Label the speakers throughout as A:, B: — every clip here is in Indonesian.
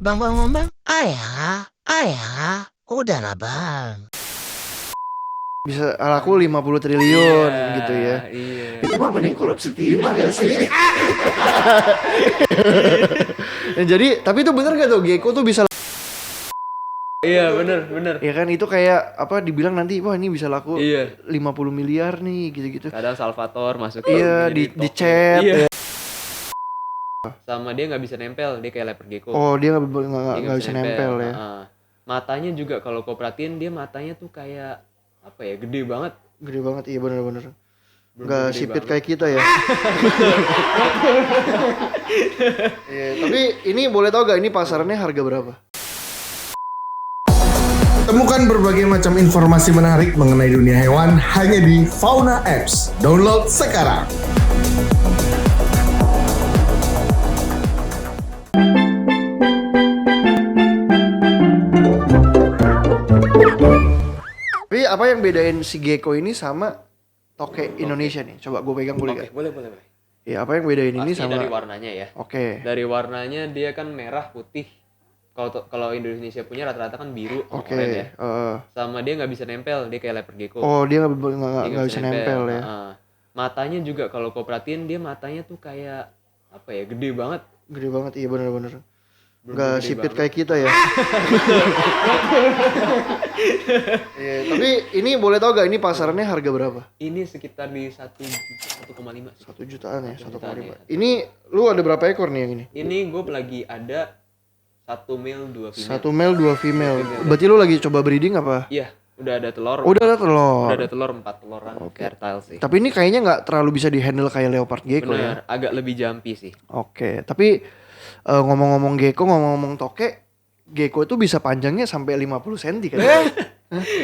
A: Bang. Ayah, udah lah bang.
B: Bisa laku 50 triliun gitu ya.
C: Iya.
A: Itu mah mending korupsi timah ya sih.
B: Jadi, tapi itu bener gak tuh Gecko tuh bisa?
C: Iya bener.
B: Ya kan itu kayak apa dibilang nanti wah ini bisa laku
C: Iya.
B: 50 miliar nih gitu-gitu.
C: Kadang Salvatore masuk
B: Iya di
C: Tokyo.
B: chat.
C: Iya.
B: Ya.
C: Sama dia nggak bisa nempel, dia kayak leper gecko.
B: Oh dia
C: Dia
B: nggak bisa nempel ya.
C: Matanya juga kalau kau perhatiin dia matanya tuh kayak apa ya, gede banget.
B: Gede banget iya bener-bener.
C: Bener-bener
B: Nggak
C: gede
B: sipit
C: banget.
B: kayak kita ya. Iya, tapi ini boleh tau gak ini pasarannya harga berapa?
D: Temukan berbagai macam informasi menarik mengenai dunia hewan hanya di Fauna Apps. Download sekarang.
B: Tapi apa yang bedain si Gecko ini sama toke Indonesia nih? Coba gue pegang boleh
C: Oke,
B: gak?
C: boleh.
B: Ya apa yang bedain ini
C: Pasti
B: sama?
C: dari warnanya ya.
B: Oke.
C: Dari warnanya dia kan merah, putih. Kalau Indonesia punya rata-rata kan biru sama
B: Oke.
C: oranye ya.
B: Heeh.
C: Sama dia nggak bisa nempel, dia kayak leper gecko.
B: Oh dia
C: Dia
B: nggak bisa nempel ya.
C: Matanya juga kalau kau perhatiin dia matanya tuh kayak apa ya, gede banget.
B: Gede banget iya bener-bener.
C: Bener-bener
B: Nggak
C: gede
B: sipit
C: banget.
B: kayak kita ya. Iya, tapi ini boleh tau gak ini pasarannya harga berapa?
C: Ini sekitar di 1,5 sih.
B: 1 jutaan ya,
C: 1
B: 1,5.
C: jutaan ya.
B: Ini lu ada berapa ekor nih yang ini?
C: Ini gue lagi ada 1 male 2 female.
B: 1 male 2 female. Berarti lu lagi coba breeding apa?
C: Iya, udah ada telur.
B: Udah ada telur.
C: Udah ada telur 4 teloran fertile sih.
B: Tapi ini kayaknya nggak terlalu bisa dihandle kayak leopard gecko ya.
C: Bener, agak lebih jumpy sih.
B: Oke, tapi ngomong-ngomong gecko, ngomong-ngomong toke, gecko itu bisa panjangnya sampai 50 cm kan?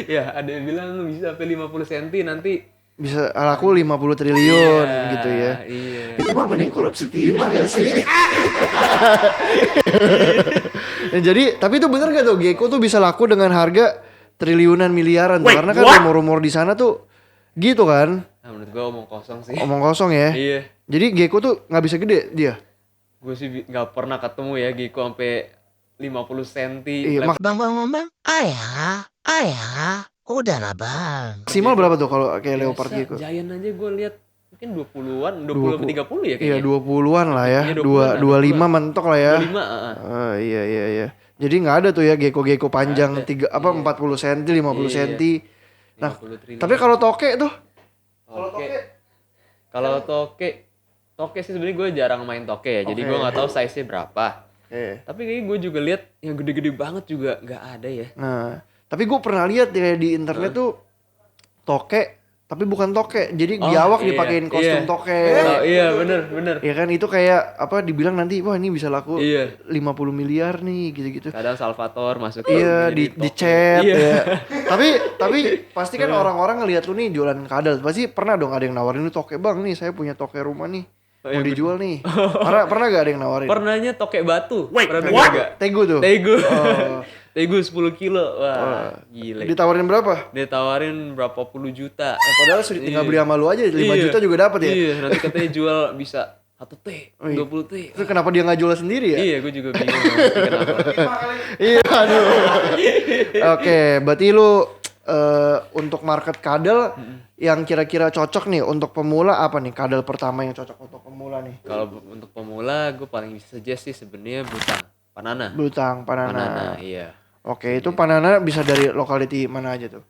C: Ya, ada yang bilang bisa sampai 50 cm nanti.
B: Bisa laku 50 triliun gitu ya.
C: Iya.
A: Itu mah mending korupsi timah ya sih.
B: Jadi, tapi itu bener gak tuh gecko tuh bisa laku dengan harga triliunan miliaran tuh? Karena kan rumor-rumor di sana tuh gitu kan,
C: Nah, menurut gue omong kosong sih.
B: omong kosong ya.
C: Iya.
B: Jadi gecko tuh nggak bisa gede dia.
C: Gue sih nggak pernah ketemu ya gecko sampai 50 cm.
B: Iya,
A: Bang. Ayah, udah lah bang.
B: maksimal berapa tuh kalau kayak leopard gecko?
C: Giant aja gue lihat mungkin 20-an, 20 sampai 30 ya
B: Iya
C: kayaknya.
B: 20-an lah ya,
C: Iya, 20-an,
B: 25 mentok lah ya.
C: 25,
B: Iya. Jadi nggak ada tuh ya gecko panjang 40 cm, 50
C: Iya.
B: cm. Nah,
C: 50 triliun.
B: tapi kalau toke tuh,
C: Kalau toke sih sebenarnya gue jarang main toke ya. Jadi gue nggak tahu size-nya berapa. Tapi kayaknya gue juga lihat yang gede-gede banget juga nggak ada ya.
B: nah, tapi gue pernah lihat ya di internet tuh toke, tapi bukan toke. Jadi biawak
C: iya,
B: dipakein kostum
C: iya.
B: toke.
C: Oh, iya bener.
B: Ya kan itu kayak apa dibilang nanti wah ini bisa laku
C: Iya.
B: 50 miliar nih gitu-gitu.
C: Kadang Salvatore masuk
B: Iya di
C: Tokyo.
B: chat
C: Iya.
B: ya. Tapi pasti kan orang-orang ngelihat lu nih jualan kadal. Pasti pernah dong ada yang nawarin lu toke bang nih saya punya toke rumah nih
C: Oh,
B: mau
C: iya,
B: dijual nih. Pernah gak ada yang nawarin?
C: Pernahnya toke batu. Pernah denger nggak?
B: Tegu tuh.
C: Tegu.
B: Oh.
C: Tegu 10 kilo. Wah, gila.
B: Ditawarin berapa?
C: Dia tawarin berapa puluh juta.
B: Padahal tinggal beli sama lu aja 5 juta juga dapat ya.
C: Iya, nanti katanya jual bisa 1 T, 20 T.
B: Terus kenapa dia nggak jual sendiri ya?
C: Iya, gue juga bingung kenapa.
B: Iya aduh. Oke, berarti lu untuk market kadal yang kira-kira cocok nih untuk pemula apa nih kadal pertama yang cocok untuk pemula nih?
C: Kalau untuk pemula, gue paling bisa suggest sih sebenarnya butang, panana.
B: Butang, panana.
C: Panana, iya.
B: Oke, itu panana bisa dari lokality mana aja tuh?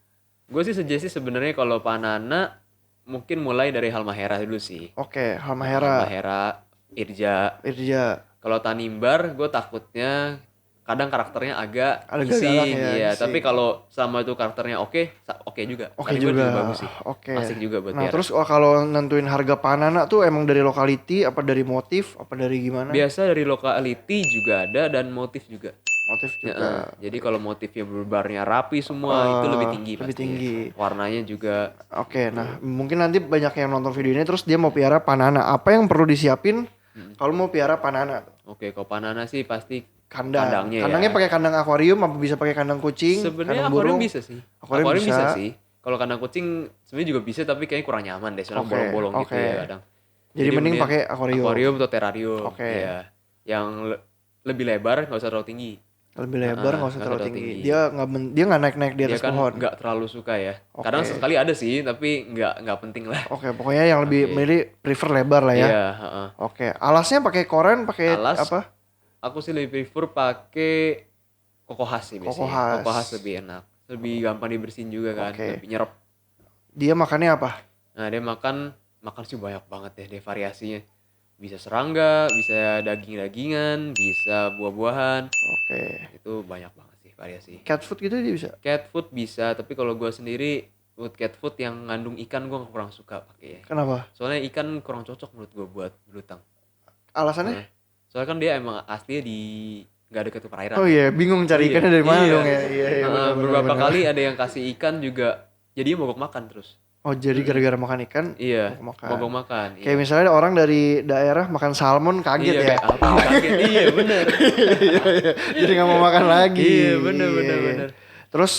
C: Gue sih suggest sih sebenarnya kalau panana mungkin mulai dari Halmahera dulu sih.
B: Oke, Halmahera,
C: Halmahera, Irja.
B: Irja.
C: Kalau Tanimbar, gue takutnya kadang karakternya agak
B: Agak
C: gising,
B: galak ya,
C: iya.
B: gising.
C: Tapi kalau sama itu karakternya oke juga.
B: Oke
C: Tanimbar
B: juga.
C: bagus sih.
B: Oke.
C: Asik juga buat
B: Nah,
C: piara.
B: terus kalau nentuin harga panana tuh emang dari lokality apa dari motif apa dari gimana?
C: Biasa dari lokality juga ada dan motif juga.
B: Motif juga.
C: Jadi kalau motifnya berbarnya rapi semua itu lebih tinggi
B: lebih
C: pasti.
B: tinggi.
C: Warnanya juga
B: Oke, nah mungkin nanti banyak yang nonton video ini terus dia mau piara panana. Apa yang perlu disiapin kalau mau piara panana?
C: oke. Kalau panana sih pasti
B: Kandangnya
C: ya.
B: pakai kandang akuarium apa bisa pakai kandang kucing?
C: Sebenarnya
B: kandang
C: akuarium
B: burung?
C: bisa sih.
B: Akuarium
C: Akuarium bisa
B: bisa.
C: sih. Kalau kandang kucing sebenarnya juga bisa tapi kayaknya kurang nyaman deh, soalnya
B: Oke,
C: bolong-bolong gitu
B: oke.
C: ya kadang.
B: Jadi mending
C: mendingan
B: pakai akuarium.
C: Akuarium atau terarium.
B: Oke.
C: Iya. Yang lebih lebar, nggak usah terlalu tinggi.
B: Lebih lebar, nggak usah
C: nggak
B: terlalu
C: terlalu
B: tinggi.
C: tinggi.
B: Dia nggak naik-naik di
C: Dia
B: atas
C: kan
B: pohon.
C: nggak terlalu suka ya.
B: Oke.
C: Kadang sesekali ada sih, tapi nggak penting lah.
B: Oke, pokoknya yang lebih
C: Oke.
B: milih prefer lebar lah ya.
C: Iya, heeh.
B: Oke, alasnya pakai koren, pakai
C: Alas,
B: apa?
C: Aku sih lebih prefer pakai koko khas sih biasanya.
B: Koko khas.
C: Koko khas lebih enak, lebih gampang dibersihin juga kan,
B: Oke.
C: lebih nyerap.
B: Dia makannya apa?
C: Nah dia makan sih banyak banget ya, dia variasinya. Bisa serangga, bisa daging-dagingan, bisa buah-buahan.
B: Oke.
C: Itu banyak banget sih variasi.
B: Cat food gitu dia bisa.
C: Cat food bisa, tapi kalau gue sendiri buat cat food yang ngandung ikan gue kurang suka pakai.
B: Kenapa?
C: Soalnya ikan kurang cocok menurut gue buat belutang.
B: Alasannya?
C: Nah, soalnya kan dia emang aslinya di nggak dekat perairan.
B: Oh iya, bingung cari
C: Iya,
B: ikannya dari mana
C: iya.
B: dong ya. Iya, benar,
C: Beberapa
B: benar.
C: kali ada yang kasih ikan juga, jadinya mogok makan terus.
B: Oh, jadi gara-gara makan ikan
C: Iya,
B: mogok makan.
C: mogok makan.
B: Kayak misalnya ada orang dari daerah makan salmon kaget
C: iya,
B: ya.
C: kayak apa? Kaget. Iya bener.
B: Iya, iya. Jadi nggak mau makan lagi.
C: Iya bener.
B: Terus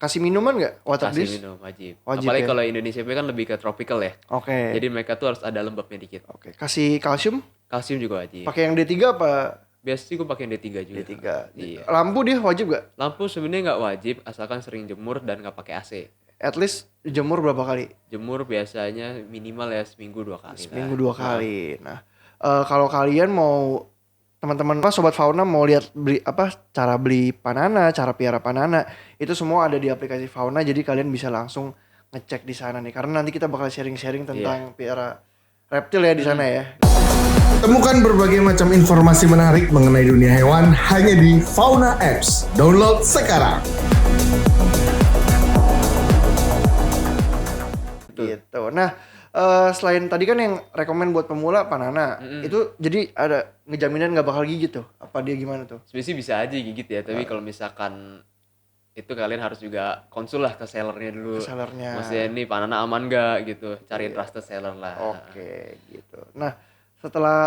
B: kasih minuman nggak water
C: Kasih
B: dish?
C: minum wajib.
B: Wajib
C: Apalagi
B: ya?
C: kalau Indonesia kan lebih ke tropical ya.
B: Oke.
C: Jadi mereka tuh harus ada lembabnya dikit.
B: Oke. Kasih kalsium?
C: Kalsium juga wajib.
B: Pakai yang D3 apa?
C: Biasanya sih gue pakai yang D3 juga.
B: D3.
C: Iya.
B: Lampu dia wajib gak?
C: Lampu sebenarnya nggak wajib asalkan sering jemur dan nggak pakai AC.
B: At least jemur berapa kali?
C: Jemur biasanya minimal ya seminggu 2 kali.
B: Seminggu
C: lah.
B: 2 kali. Nah, kalau kalian mau teman-teman sobat fauna mau lihat cara beli panana, cara piara panana, itu semua ada di aplikasi Fauna, jadi kalian bisa langsung ngecek di sana nih. Karena nanti kita bakal sharing-sharing tentang piara reptil ya di sana ya.
D: Temukan berbagai macam informasi menarik mengenai dunia hewan hanya di Fauna Apps. Download sekarang.
B: Gitu. Nah, selain tadi kan yang rekomen buat pemula panana, itu jadi ada ngejaminan nggak bakal gigit tuh? Apa dia gimana tuh?
C: Sebenarnya bisa aja gigit ya, tapi kalau misalkan itu kalian harus juga konsul lah ke sellernya dulu.
B: Ke sellernya.
C: Maksudnya ini panana aman gak gitu, cariin trusted seller lah.
B: Oke, gitu. Nah,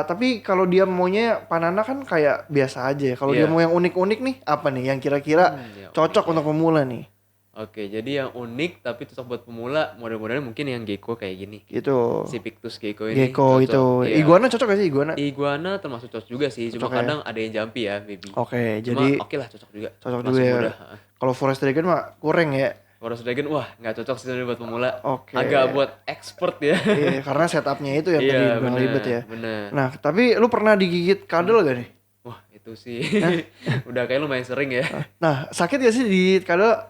B: tapi kalau dia maunya panana kan kayak biasa aja ya. Kalau dia
C: Iya.
B: mau yang unik-unik nih, apa nih yang kira-kira
C: yang
B: cocok untuk pemula nih?
C: Oke, jadi yang unik tapi cocok buat pemula, model-modelnya mungkin yang gecko kayak gini.
B: Gitu.
C: Si Pictus gecko ini.
B: Gecko
C: cocok.
B: itu.
C: Iya.
B: Iguana cocok gak sih iguana?
C: Iguana termasuk cocok juga sih, cuma
B: Cocok ya?
C: kadang ada yang jumpy ya, baby.
B: Oke,
C: Cuma
B: jadi
C: oke lah cocok juga.
B: cocok
C: Masih
B: juga ya.
C: muda.
B: Kalau Forest Dragon mah kurang ya.
C: Forest Dragon wah nggak cocok sih sebenarnya buat pemula.
B: Oke.
C: Agak buat expert ya.
B: Iya, karena setupnya itu yang tadi bilang
C: bener,
B: ribet ya.
C: Bener.
B: Nah, tapi lu pernah digigit kadal gak nih?
C: Wah itu sih udah kayak lumayan sering ya.
B: Nah, sakit gak sih digigit kadal?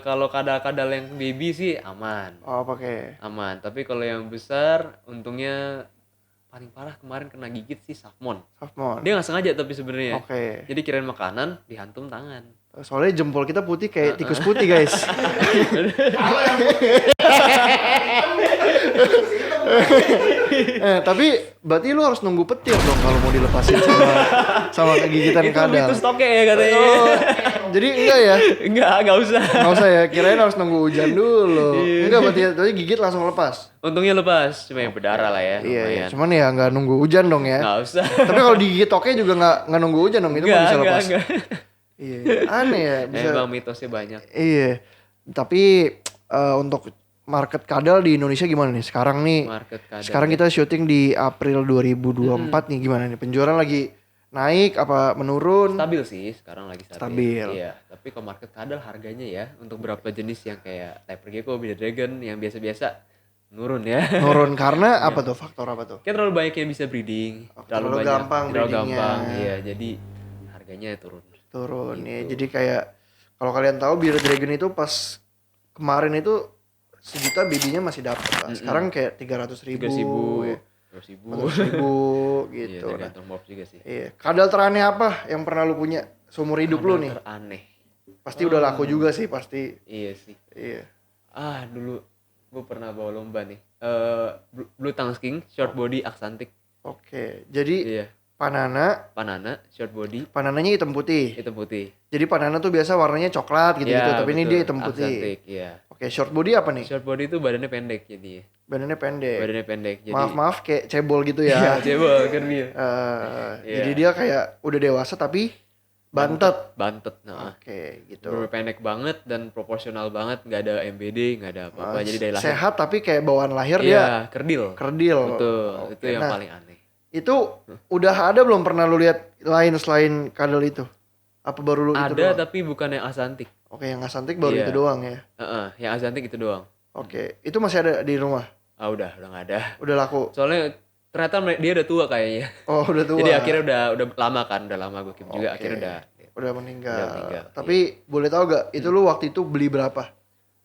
C: Kalau kadal-kadal yang baby sih aman,
B: Oh, pakai.
C: aman. Tapi kalau yang besar, untungnya paling parah kemarin kena gigit sih Safmon.
B: Safmon.
C: Dia nggak sengaja tapi sebenarnya.
B: Oke.
C: Jadi kirain makanan, dihantum tangan.
B: Soalnya jempol kita putih kayak tikus putih, guys. Tapi berarti lu harus nunggu petir dong kalau mau dilepasin sama kegigitan
C: Itu
B: kadal.
C: mitos toke ya katanya.
B: Oh, jadi enggak ya?
C: Nggak usah.
B: Nggak usah ya, kirain harus nunggu hujan dulu.
C: Iya.
B: Enggak, berarti gigit langsung lepas.
C: Untungnya lepas, cuma yang berdarah lah ya.
B: Iya, iya.
C: lumayan.
B: Cuman ya nggak nunggu hujan dong ya.
C: Nggak usah.
B: Tapi kalau digigit toke juga nggak nunggu hujan dong, itu mah bisa lepas.
C: Nggak.
B: Iya, aneh ya. Bisa.
C: Emang mitosnya banyak.
B: Iya. Tapi untuk market kadal di Indonesia gimana nih? Sekarang nih.
C: Market kadal.
B: Sekarang kita syuting di April 2024 nih, gimana nih? Penjualan lagi naik apa menurun?
C: Stabil sih, sekarang lagi
B: Stabil.
C: Iya, tapi kalau market kadal harganya ya untuk beberapa jenis yang kayak Tiger Gecko, Bearded Dragon yang biasa-biasa nurun ya.
B: Nurun karena apa tuh? Faktor apa tuh?
C: Kayak terlalu banyak yang bisa breeding,
B: terlalu
C: banyak,
B: gampang
C: terlalu
B: breedingnya.
C: gampang. Iya, jadi harganya turun.
B: Turun ya.
C: Gitu.
B: Jadi kayak kalau kalian tahu Bearded Dragon itu pas kemarin itu 1 juta babynya masih dapat lah. Sekarang kayak 300.000.
C: 3.000,
B: ya.
C: 2.000.
B: 400.000
C: Iya,
B: gitu. Nah,
C: tergantung morph juga sih.
B: iya. Kadal teraneh apa yang pernah lu punya seumur hidup lu nih?
C: Aneh.
B: Pasti udah laku juga sih pasti.
C: Iya sih.
B: Iya.
C: Dulu gue pernah bawa lomba nih. Blue Tongue King, short body aksantik.
B: Oke. Jadi
C: Iya.
B: panana,
C: Short body,
B: panananya hitam putih.
C: hitam putih.
B: Jadi panana tuh biasa warnanya coklat gitu-gitu,
C: Iya,
B: tapi ini
C: betul.
B: dia hitam putih.
C: Aksantik, iya.
B: Oke, short body apa nih?
C: Short body itu badannya pendek jadi.
B: Badannya pendek.
C: Badannya pendek jadi.
B: Maaf kayak cebol gitu ya.
C: Iya, cebol kan dia. Iya.
B: Jadi dia kayak udah dewasa tapi bantet.
C: Bantet. Nah.
B: Oke, gitu.
C: Bener pendek banget dan proporsional banget, nggak ada MBD, nggak ada apa-apa. Jadi dari lahir.
B: Sehat tapi kayak bawaan lahir
C: Iya,
B: dia
C: kerdil.
B: kerdil.
C: Betul.
B: Oke,
C: Itu yang
B: nah,
C: paling aneh.
B: Itu udah ada belum pernah lu lihat lain selain kadal itu? Apa baru lu itu
C: Ada
B: doang?
C: tapi bukan yang Azantik.
B: Oke, yang Asantik baru
C: Iya.
B: itu doang ya.
C: Yang Azantik itu doang.
B: Oke, itu masih ada di rumah.
C: Udah nggak ada.
B: Udah laku.
C: Soalnya ternyata dia udah tua kayaknya.
B: Oh, udah tua.
C: Jadi akhirnya udah lama kan, udah lama gue keep juga.
B: Oke.
C: Akhirnya
B: udah meninggal.
C: Udah meninggal,
B: Tapi boleh tahu gak itu lu waktu itu beli berapa?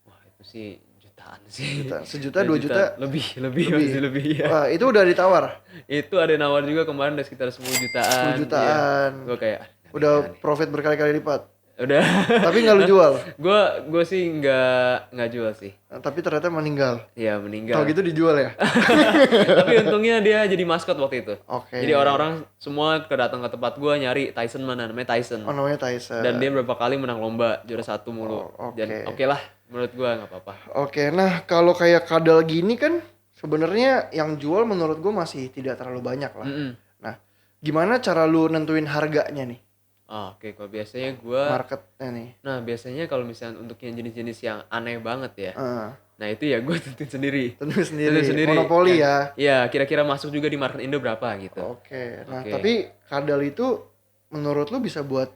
C: wah itu sih jutaan sih.
B: Sejuta, 2 juta?
C: Lebih masih lebih ya.
B: Wah, itu udah ditawar.
C: Itu ada nawar juga kemarin udah sekitar 10 jutaan.
B: 10 jutaan.
C: Gue kayak
B: Udah profit berkali-kali lipat.
C: udah.
B: Tapi nggak lu jual.
C: gue sih nggak jual sih.
B: Nah, tapi ternyata meninggal.
C: Ya meninggal.
B: Kalau gitu dijual ya?
C: Tapi untungnya dia jadi maskot waktu itu.
B: Oke.
C: Jadi orang-orang semua datang ke tempat gue nyari Tyson mana, namanya Tyson.
B: Oh, namanya Tyson.
C: Dan dia berapa kali menang lomba, juara 1 mulu.
B: Oh, oke.
C: Dan oke lah, menurut gue nggak apa-apa.
B: Oke, nah kalau kayak kadal gini kan sebenarnya yang jual menurut gue masih tidak terlalu banyak lah. Nah, gimana cara lu nentuin harganya nih?
C: Oke, kalau biasanya gue,
B: Marketnya nih.
C: nah biasanya kalau misalnya untuk yang jenis-jenis yang aneh banget ya,
B: Heeh.
C: nah itu ya gue tentuin sendiri.
B: Tentu sendiri.
C: Tentuin sendiri.
B: Monopoli ya.
C: Iya, kira-kira masuk juga di market Indo berapa gitu.
B: Oke. Nah,
C: Oke.
B: tapi kadal itu menurut lu bisa buat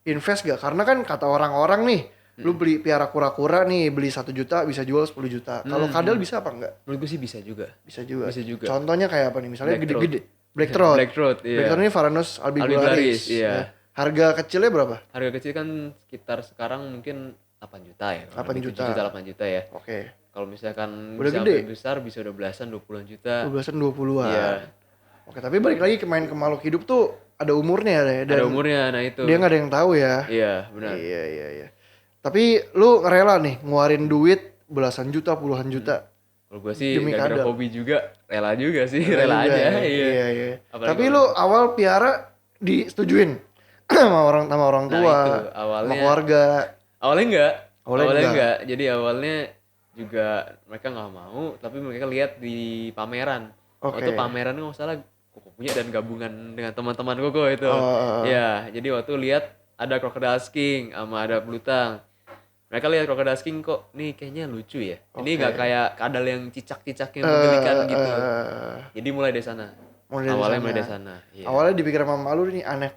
B: invest gak? Karena kan kata orang-orang nih, lu beli piara kura-kura nih, beli 1 juta bisa jual 10 juta. Kalau kadal bisa apa enggak?
C: Menurut gue sih bisa juga.
B: Bisa juga.
C: Bisa juga.
B: Contohnya kayak apa nih? Misalnya
C: Black
B: gede-gede. Black throat.
C: Black throat, iya.
B: Black throat ini Varanus albigularis.
C: Albigularis, iya.
B: Ya. Harga kecilnya berapa?
C: Harga kecil kan sekitar sekarang mungkin 8 juta ya.
B: 8
C: Lebih
B: juta.
C: 7 juta, 8 juta ya.
B: Oke.
C: Kalau misalkan
B: Udah
C: bisa
B: gede.
C: sampai besar bisa udah belasan, 20-an juta.
B: 12-an 20-an.
C: Iya.
B: Oke, tapi balik lagi ke main ke makhluk hidup tuh ada umurnya ya. Dan
C: Ada umurnya, nah itu.
B: dia nggak ada yang tahu ya.
C: Iya, benar.
B: Iya. Tapi lu rela nih ngeluarin duit belasan juta, puluhan juta.
C: Kalau gue sih
B: Demi
C: gara-gara
B: kadal.
C: hobi juga, rela juga sih, rela
B: juga
C: aja.
B: ya.
C: Iya.
B: Iya.
C: Apalagi
B: Tapi
C: kalau-
B: lu awal piara disetujuin sama orang
C: Nah,
B: tua,
C: itu,
B: sama
C: awalnya
B: keluarga.
C: Awalnya enggak.
B: Awalnya enggak.
C: Jadi awalnya juga mereka nggak mau, tapi mereka lihat di pameran.
B: Oke.
C: Waktu pameran nggak salah Koko punya dan gabungan dengan teman-teman Koko itu.
B: Oh.
C: Ya, jadi waktu lihat ada crocodile king sama ada blutang. Mereka lihat crocodile king kok nih kayaknya lucu ya. Ini
B: Oke.
C: nggak kayak kadal yang cicak-cicak yang menggelikan gitu. Jadi mulai dari sana.
B: Mulai dari
C: Awalnya
B: sana.
C: mulai dari sana. Iya.
B: Awalnya dipikir sama malu nih aneh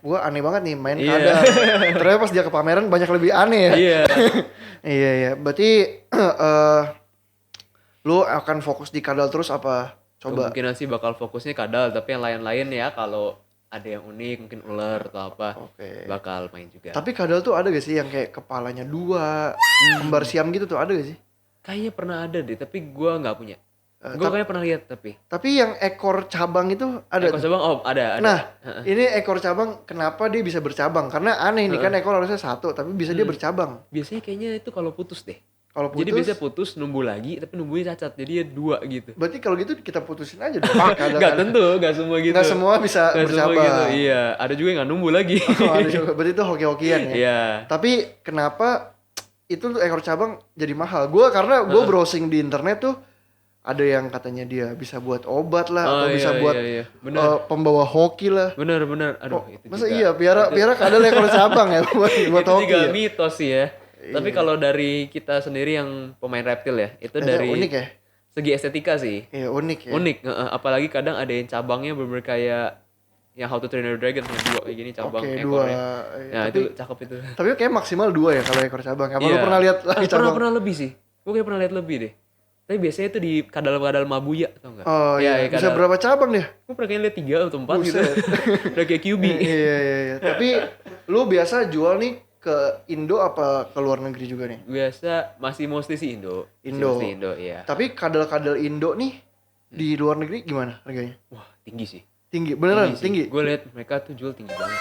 B: banget nih main
C: Iya.
B: kadal. Ternyata pas dia ke pameran banyak lebih aneh ya.
C: Iya.
B: Iya. Berarti lu akan fokus di kadal terus apa? Coba.
C: Kemungkinan sih bakal fokusnya kadal, tapi yang lain-lain ya kalau ada yang unik mungkin ular atau apa
B: Oke.
C: bakal main juga.
B: Tapi kadal tuh ada gak sih yang kayak kepalanya 2, kembar siam gitu tuh ada gak sih?
C: Kayaknya pernah ada deh, tapi gua nggak punya. Gua kayaknya pernah lihat tapi.
B: Tapi yang ekor cabang itu ada.
C: Ekor cabang ada.
B: Nah, ini ekor cabang kenapa dia bisa bercabang? Karena aneh nih kan ekor harusnya 1, tapi bisa dia bercabang.
C: Biasanya kayaknya itu kalau putus deh.
B: Kalau putus,
C: Jadi biasanya putus numbuh lagi, tapi numbuhnya cacat. Jadi ya 2 gitu.
B: berarti kalau gitu kita putusin aja dong.
C: Nggak tentu, nggak semua gitu.
B: Nggak semua bisa
C: Nggak semua
B: bercabang.
C: gitu. Iya, ada juga yang nggak numbuh lagi.
B: Oh, ada juga. Berarti itu hoki-hokian ya.
C: Iya.
B: Tapi kenapa itu tuh ekor cabang jadi mahal? Karena gue browsing di internet tuh ada yang katanya dia bisa buat obat lah atau bisa buat
C: iya. Bener.
B: pembawa hoki lah.
C: Bener. Aduh, itu
B: Masa
C: juga.
B: iya piara kadal ekor cabang ya buat
C: Itu
B: hoki
C: juga
B: ya?
C: mitos sih ya. Tapi kalau dari kita sendiri yang pemain reptil ya, itu
B: Ternyata
C: dari
B: unik ya?
C: segi estetika sih.
B: Iya unik ya.
C: Unik, apalagi kadang ada yang cabangnya bener kayak yang How to Train Your Dragon yang 2 kayak gini cabang
B: Oke, 2.
C: ekornya. Nah,
B: Tapi
C: itu cakep itu.
B: tapi kayak maksimal 2 ya kalau ekor cabang. Apa lu
C: Iya.
B: pernah lihat lagi cabang?
C: Pernah lebih sih. Gue kayak pernah lihat lebih deh. Tapi biasanya itu di kadal-kadal Mabuya atau enggak?
B: Oh iya, bisa berapa cabang dia?
C: Gue pernah kayak lihat 3 atau 4 gitu.
B: Buset.
C: Udah kayak QB.
B: Iya. Tapi lu biasa jual nih ke Indo apa ke luar negeri juga nih?
C: Biasa masih mostly sih Indo.
B: Indo.
C: Mostly Indo, iya.
B: Tapi kadal-kadal Indo nih di luar negeri gimana harganya?
C: Wah, tinggi sih.
B: Tinggi, beneran tinggi.
C: Gue lihat mereka tuh jual tinggi banget.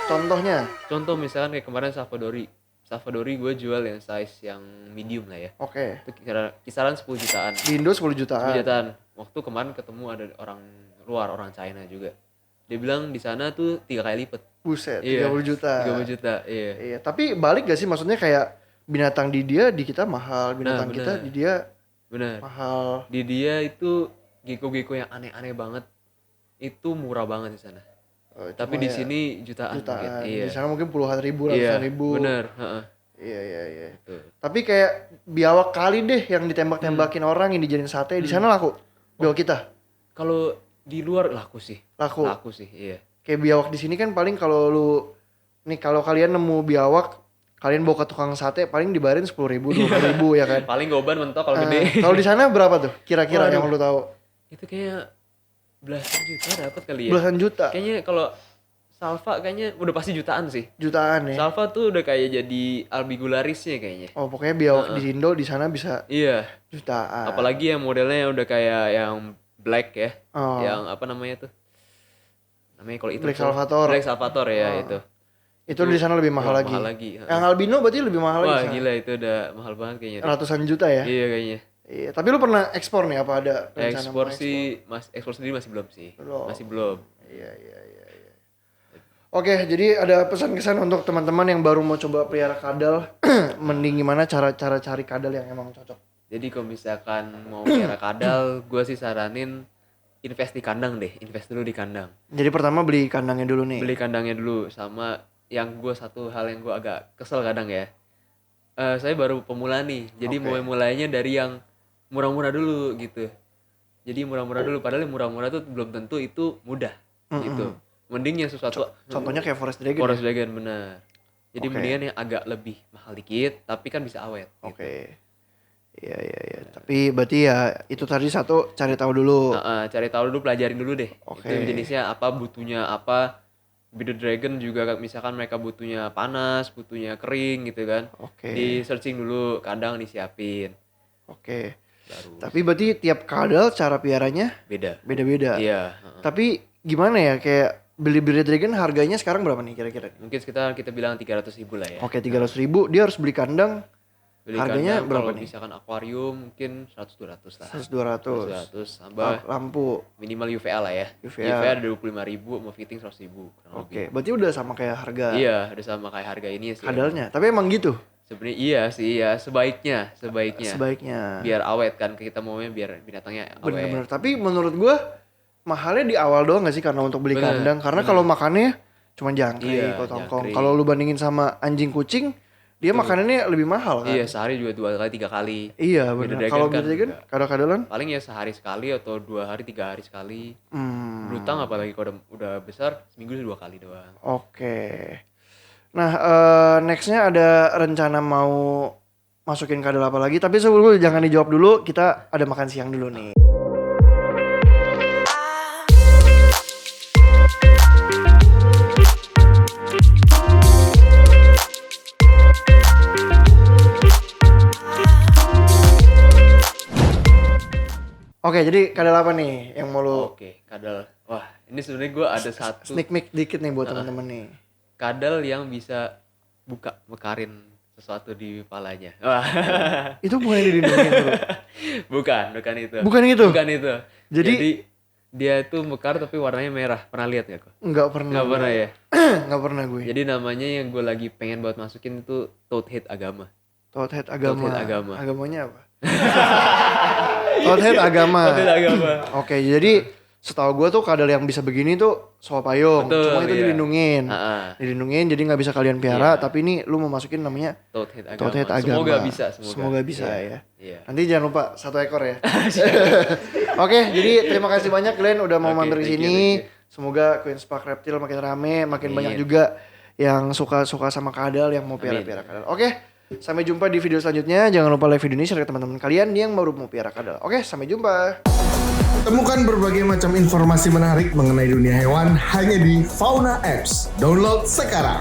B: Contohnya,
C: Contoh misalkan kayak kemarin Savadori gue jual yang size yang medium lah ya.
B: oke.
C: Itu kisaran 10 jutaan.
B: Di Indo 10 jutaan.
C: 10 jutaan. Waktu kemarin ketemu ada orang luar, orang China juga. Dia bilang di sana tuh 3 kali lipat.
B: Buset,
C: Iya,
B: 30 juta.
C: 30 juta, iya.
B: Iya, tapi balik gak sih maksudnya kayak binatang di dia di kita mahal, binatang
C: Nah,
B: kita
C: bener.
B: di dia
C: Benar.
B: mahal.
C: Di dia itu gecko-gecko yang aneh-aneh banget. Itu murah banget di sana. Tapi
B: Cuma
C: di
B: ya
C: sini jutaan, mungkin.
B: jutaan.
C: Iya.
B: Di sana mungkin puluhan ribu,
C: Iya,
B: ratusan ribu.
C: benar, heeh.
B: Iya.
C: Tuh.
B: Tapi kayak biawak kali deh yang ditembak-tembakin orang yang dijadiin sate di sana laku. Biawak kita.
C: Kalau Di luar laku sih.
B: Laku.
C: Laku sih, iya.
B: Kayak biawak di sini kan paling kalau kalau kalian nemu biawak, kalian bawa ke tukang sate paling dibayarin 10.000, 20.000 ya kan.
C: Paling goban mentok kalau gede.
B: Kalau di sana berapa tuh kira-kira
C: Waduh.
B: yang lu tahu?
C: Itu kayak belasan juta dapat kali ya.
B: Belasan juta.
C: Kayaknya kalau salva kayaknya udah pasti jutaan sih.
B: Jutaan ya.
C: Salva tuh udah kayak jadi albigularisnya kayaknya.
B: Oh, pokoknya biawak di Indo di sana bisa
C: Iya.
B: jutaan.
C: Apalagi yang modelnya udah kayak yang black ya.
B: Oh.
C: Yang apa namanya tuh? Namanya kalau itu
B: Black Salvator.
C: Black Salvator ya itu.
B: Itu di sana lebih mahal
C: Wah,
B: lagi.
C: mahal lagi.
B: Yang albino berarti lebih mahal lagi.
C: Wah,
B: di sana.
C: gila itu udah mahal banget kayaknya.
B: Ratusan juta ya?
C: Iya kayaknya.
B: Iya, tapi lu pernah ekspor nih apa ada rencana
C: Ekspor
B: mau
C: sih, ekspor sendiri masih belum sih.
B: Belum.
C: Masih belum.
B: Iya. Oke, jadi ada pesan-kesan untuk teman-teman yang baru mau coba pelihara kadal, mending gimana cara cari kadal yang emang cocok.
C: Jadi kalau misalkan mau pelihara kadal, gue sih saranin invest di kandang deh, invest dulu di kandang.
B: Jadi pertama beli kandangnya dulu nih.
C: Beli kandangnya dulu, sama yang gue satu hal yang gue agak kesel kadang ya. Saya baru pemula nih, jadi
B: Oke.
C: mau mulainya dari yang murah-murah dulu gitu. Jadi murah-murah dulu, padahal yang murah-murah tuh belum tentu itu mudah gitu. Mending yang sesuatu
B: Contohnya kayak Forest Dragon.
C: Forest
B: ya?
C: Dragon bener. Jadi
B: Oke.
C: mendingan yang agak lebih mahal dikit, tapi kan bisa awet.
B: Oke. Iya. Tapi berarti ya itu tadi satu cari tahu dulu.
C: Cari tahu dulu, pelajarin dulu deh.
B: Oke.
C: Itu jenisnya apa, butuhnya apa. Bearded Dragon juga misalkan mereka butuhnya panas, butuhnya kering gitu kan.
B: Oke.
C: Di searching dulu, kandang disiapin.
B: Oke.
C: Baru
B: Tapi berarti tiap kadal cara piaranya
C: beda.
B: beda-beda.
C: Iya.
B: Tapi gimana ya kayak beli Bearded Dragon harganya sekarang berapa nih kira-kira?
C: Mungkin sekitar kita bilang 300.000 lah ya.
B: Oke, 300.000 dia harus beli kandang
C: Beli
B: harganya
C: kandang
B: berapa
C: kalau
B: nih?
C: misalkan akuarium mungkin 100-200 lah.
B: 100-200.
C: 100 tambah
B: Lampu.
C: minimal UVA lah ya.
B: UVA.
C: UVA ada 25.000, mau fitting 100.000 kurang lebih.
B: Oke, berarti udah sama kayak harga
C: Iya, udah sama kayak harga ini sih.
B: kadalnya. Tapi emang gitu
C: Sebenarnya iya sih, iya sebaiknya.
B: sebaiknya.
C: Biar awet kan, kita maunya biar binatangnya awet.
B: Bener-bener. Tapi menurut gua mahalnya di awal doang gak sih karena untuk beli
C: Bener,
B: kandang? Karena kalau makannya cuma jangkrik,
C: Iya,
B: kotongkong.
C: jangkrik.
B: Kalau lu bandingin sama anjing kucing, dia makanannya lebih mahal kan?
C: Iya, sehari juga 2 kali 3 kali.
B: Iya
C: Bearded
B: benar.
C: Dragon
B: Kalau
C: kan
B: Bearded Dragon
C: enggak.
B: kadal-kadalan?
C: Paling ya sehari sekali atau 2 hari 3 hari sekali.
B: Hmm.
C: Blutang apalagi kalau udah besar seminggu 2 kali doang.
B: Oke. Nah, nextnya ada rencana mau masukin kadal apa lagi? Tapi sebelum jangan dijawab dulu, kita ada makan siang dulu nih. Oke, jadi kadal apa nih yang mau lu
C: Oke, kadal. Wah, ini sebenarnya gue ada satu
B: sneak peek dikit nih buat teman-teman nih.
C: kadal yang bisa mekarin sesuatu di kepalanya. Wah.
B: Itu bukan yang dilindungi bro.
C: bukan itu.
B: Bukan itu?
C: Bukan itu.
B: Jadi-
C: dia itu mekar tapi warnanya merah. Pernah lihat gak kok?
B: Enggak pernah.
C: Nggak pernah ya.
B: Enggak pernah gue.
C: Jadi namanya yang gue lagi pengen buat masukin itu Toadhead agama.
B: Toadhead agama.
C: Toadhead agama.
B: Agamanya apa? Toadhead agama.
C: Toadhead agama.
B: Oke, jadi setahu gue tuh kadal yang bisa begini tuh soal payung.
C: Betul,
B: Cuma itu
C: iya.
B: dilindungin. Dilindungin jadi nggak bisa kalian piara,
C: Iya.
B: tapi ini lu mau masukin namanya
C: Toadhead agama.
B: Toadhead agama.
C: Semoga bisa.
B: Semoga bisa ya.
C: Iya.
B: Nanti jangan lupa 1 ekor ya. Oke, jadi terima kasih banyak Glenn udah mau
C: Oke,
B: mampir di
C: thank you,
B: sini.
C: thank you.
B: Semoga Queen's Park Reptile makin rame, makin
C: Amin.
B: banyak juga yang suka sama kadal, yang mau piara-piara kadal. Oke, sampai jumpa di video selanjutnya. Jangan lupa like video ini share ke teman-teman kalian yang baru mau piara kadal. Oke, sampai jumpa.
D: Temukan berbagai macam informasi menarik mengenai dunia hewan hanya di Fauna Apps. Download sekarang.